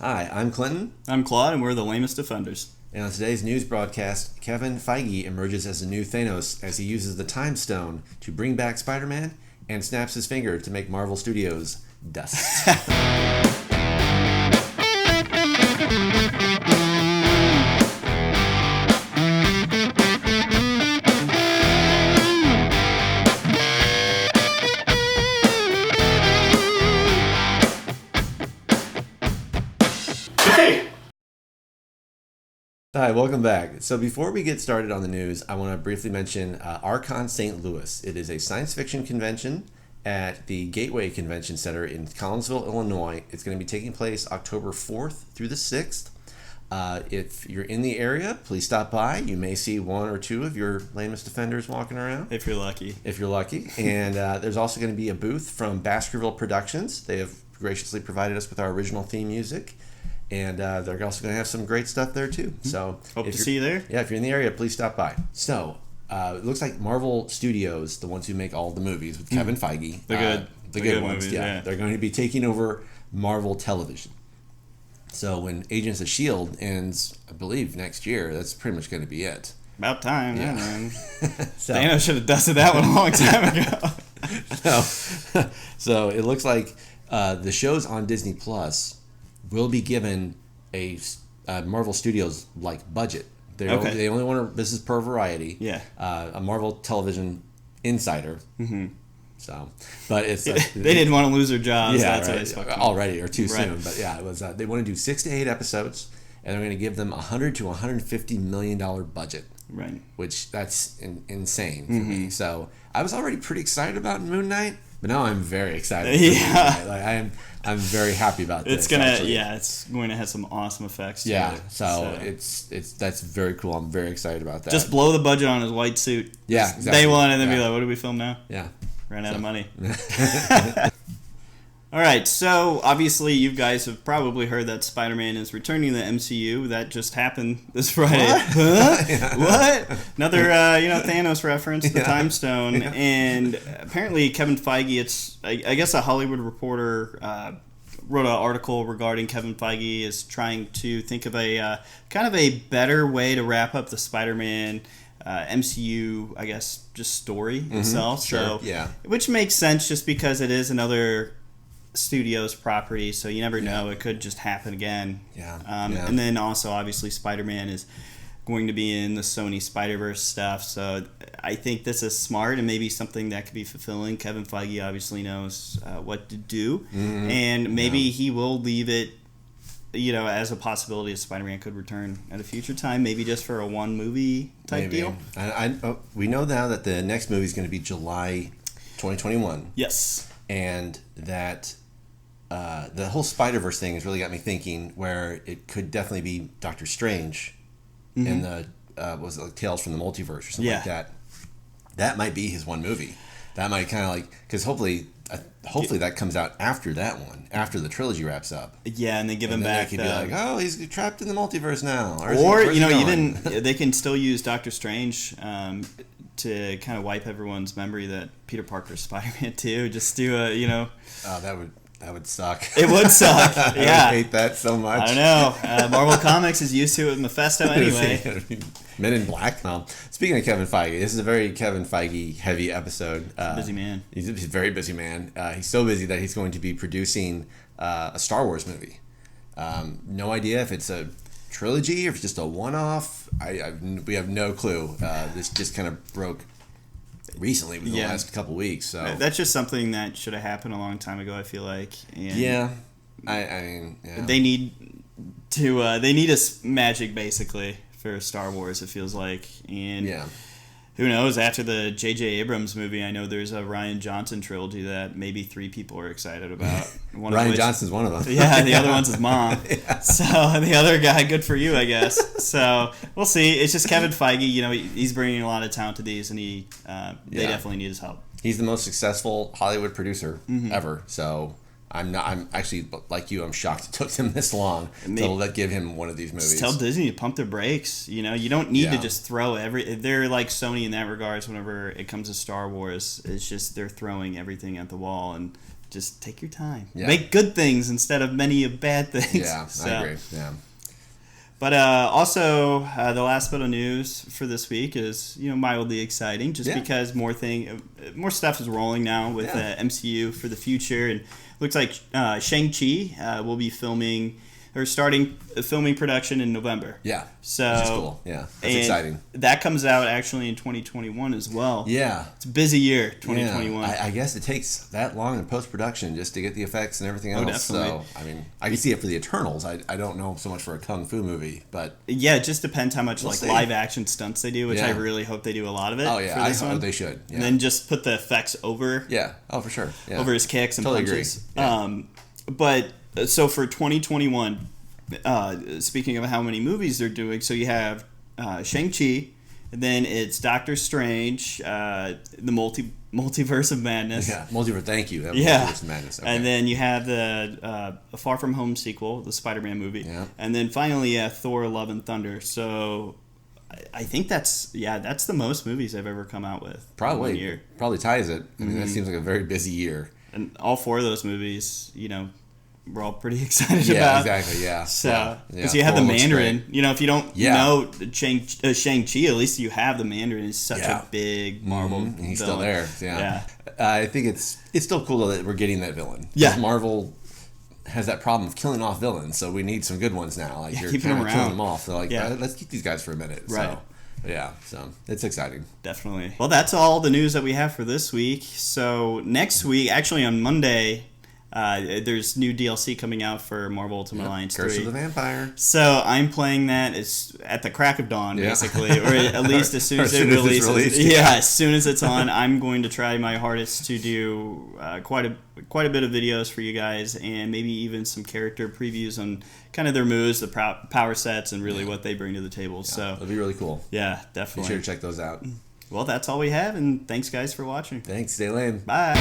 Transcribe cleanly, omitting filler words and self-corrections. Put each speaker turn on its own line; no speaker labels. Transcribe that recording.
Hi, I'm Clinton,
I'm Claude, and we're the Lamest Defenders.
and on today's news broadcast, Kevin Feige emerges as the new Thanos as he uses the Time Stone to bring back Spider-Man and snaps his finger to make Marvel Studios dust. Hi, welcome back. So before we get started on the news, I want to briefly mention Archon St. Louis. It is a science fiction convention at the Gateway Convention Center in Collinsville, Illinois. It's going to be taking place October 4th through the 6th. If you're in the area, please stop by. You may see one or two of your Lamest Defenders walking around.
If you're lucky.
If you're lucky. And there's also going to be a booth from Baskerville Productions. They have graciously provided us with our original theme music. And they're also going to have some great stuff there too. So
Hope to see you there.
Yeah, if you're in the area, please stop by. So it looks like Marvel Studios, the ones who make all the movies with Kevin Feige, the good ones,
movies,
yeah, they're going to be taking over Marvel Television. So when Agents of S.H.I.E.L.D. ends, I believe next year, that's pretty much going to be it.
About time,
Yeah.
Man.
So,
Thanos should have dusted that one a long time ago.
so it looks like the shows on Disney Plus will be given a Marvel Studios like budget. They only want to. This is per Variety.
Yeah.
A Marvel Television insider. Mm-hmm. So, but it's
they didn't want to lose their jobs.
Yeah,
that's
right.
why they spoke
Already or too
Right.
soon. But yeah, it was. They want to do 6 to 8 episodes, and they're going to give them $100 to $150 million budget.
Right.
Which that's insane for me. So I was already pretty excited about Moon Knight, but now I'm very excited. For Moon Knight. Like I'm very happy about this.
It's going to have some awesome effects. To
Yeah,
it.
so that's very cool. I'm very excited about that.
Just blow the budget on his white suit.
Yeah, exactly.
Day one, and then be like, "What do we film now?"
Yeah,
ran out of money. All right, so obviously you guys have probably heard that Spider-Man is returning to the MCU. That just happened this Friday.
What?
Huh?
Yeah.
What? Another Thanos reference, the Time Stone, and apparently Kevin Feige. I guess a Hollywood Reporter wrote an article regarding Kevin Feige is trying to think of a kind of a better way to wrap up the Spider-Man MCU, I guess, just story itself.
Sure.
So,
yeah.
Which makes sense just because it is another studio's property, so you never know. It could just happen again.
Yeah.
And then also, obviously, Spider-Man is going to be in the Sony Spider-Verse stuff, so I think this is smart and maybe something that could be fulfilling. Kevin Feige obviously knows what to do, and maybe he will leave it as a possibility that Spider-Man could return at a future time, maybe just for a one movie type deal.
We know now that the next movie is going to be July 2021.
Yes.
And that the whole Spider-Verse thing has really got me thinking where it could definitely be Doctor Strange in the was it like Tales from the Multiverse or something like that. That might be his one movie. That might kind of like, because hopefully that comes out after that one, after the trilogy wraps up.
Yeah, and they give him back.
They could be like, oh, he's trapped in the multiverse now.
Or even they can still use Doctor Strange to kind of wipe everyone's memory that Peter Parker's Spider-Man too. Just do
Oh, that would suck.
It would suck. Yeah,
I hate that so much.
I don't know. Marvel Comics is used to it with Mephisto anyway.
Men in Black. Speaking of Kevin Feige, this is a very Kevin Feige heavy episode.
Busy man.
He's a very busy man. He's so busy that he's going to be producing a Star Wars movie. No idea if it's a trilogy or if it's just a one-off. We have no clue. This just kind of broke recently within the last couple weeks. So
that's just something that should have happened a long time ago, I feel like. And they need a magic basically for Star Wars, it feels like. And who knows, after the J.J. Abrams movie, I know there's a Rian Johnson trilogy that maybe 3 people are excited about.
Rian Johnson's one of them.
Yeah, the other one's his mom. So the other guy, good for you, I guess. So we'll see. It's just Kevin Feige, he's bringing a lot of talent to these, and they definitely need his help.
He's the most successful Hollywood producer ever, so I'm actually, like you, I'm shocked it took them this long to give him one of these movies.
Just tell Disney to pump their brakes. You don't need to just throw they're like Sony in that regards. Whenever it comes to Star Wars, it's just they're throwing everything at the wall, and just take your time.
Yeah.
Make good things instead of many of bad things.
Yeah, I agree. Yeah.
But also, the last bit of news for this week is mildly exciting, just because more stuff is rolling now with MCU for the future, and looks like Shang-Chi will be starting filming production in November.
Yeah,
so
which is cool. Yeah, that's exciting.
That comes out actually in 2021 as well.
Yeah,
it's a busy year, 2021.
Yeah. I guess it takes that long in post-production just to get the effects and everything else.
Definitely.
So I mean, I can see it for the Eternals. I don't know so much for a kung fu movie, but
yeah, it just depends how much live action stunts they do, which I really hope they do a lot of it.
Oh yeah, I hope they should. Yeah.
And then just put the effects over.
Yeah. Oh, for sure. Yeah.
Over his kicks and punches.
Agree. Yeah.
But so for 2021. Speaking of how many movies they're doing, so you have Shang-Chi, and then it's Doctor Strange, the Multiverse of Madness.
Yeah, Multiverse, thank you. Multiverse of Madness. Okay.
And then you have the Far From Home sequel, the Spider-Man movie.
Yeah.
And then finally, Thor, Love and Thunder. So I think that's the most movies I've ever come out with.
Probably.
In 1 year.
Probably ties it. I mean, that seems like a very busy year.
And all 4 of those movies, we're all pretty excited about.
Yeah, exactly. Yeah.
So, because you have the Mandarin, if you don't know Shang-Chi, at least you have the Mandarin. It's such a big Marvel
And he's
villain.
still there. Yeah. I think it's still cool that we're getting that villain.
Yeah.
Marvel has that problem of killing off villains, so we need some good ones now. Like you're
keeping
kind
them
of
around.
killing them off. They're like, let's keep these guys for a minute.
Right.
So it's exciting.
Definitely. Well, that's all the news that we have for this week. So next week, actually on Monday, there's new DLC coming out for Marvel Ultimate Alliance 3.
Curse of the Vampire.
So I'm playing that at the crack of dawn, basically, or at least as soon as it releases. As soon as it's on, I'm going to try my hardest to do quite a bit of videos for you guys, and maybe even some character previews on kind of their moves, the power sets, and really what they bring to the table. So
it'll be really cool.
Yeah, definitely.
Be sure to check those out.
Well, that's all we have, and thanks guys for watching.
Thanks. Stay lame.
Bye.